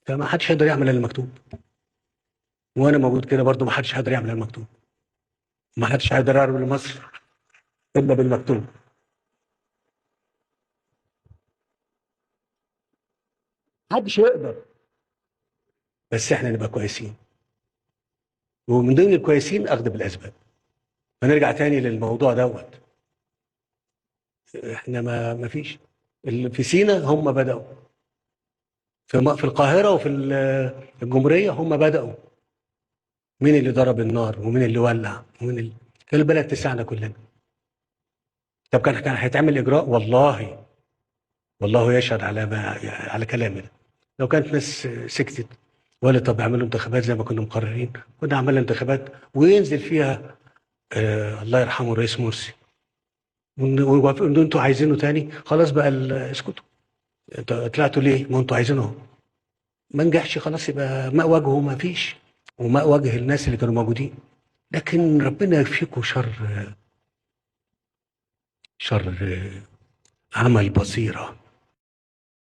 فما حدش هيقدر يعمل الا المكتوب. وانا موجود كده برضو ما حدش هيقدر يعمل الا المكتوب. ما حدش هيقدر يقرب لمصر الا بالمكتوب. محدش يقدر. بس احنا نبقى كويسين، ومن ضمن الكويسين اخذ بالاسباب. فنرجع تاني للموضوع دوت. احنا ما فيش اللي في سينا هم بدأوا، في القاهرة وفي الجمهورية هم بدأوا. مين اللي ضرب النار ومين اللي ولع ومين اللي كان البلد تسعنا كلنا. طب كان هيتعمل إجراء؟ والله والله يشهد على على كلامنا. لو كانت ناس سكتت ولا طب اعملوا انتخابات زي ما كنا مقررين، كنا عملنا انتخابات وينزل فيها الله يرحمه الرئيس مرسي، ويوافقوا ان انتوا عايزينه تاني. خلاص بقى اسكتوا. طلعتوا ليه؟ ما انتوا عايزينه اهو. ما نجحش خلاص يبقى ماء وجهه ما فيش، وماء وجه الناس اللي كانوا موجودين. لكن ربنا يكفيكم شر عمل بصيرة.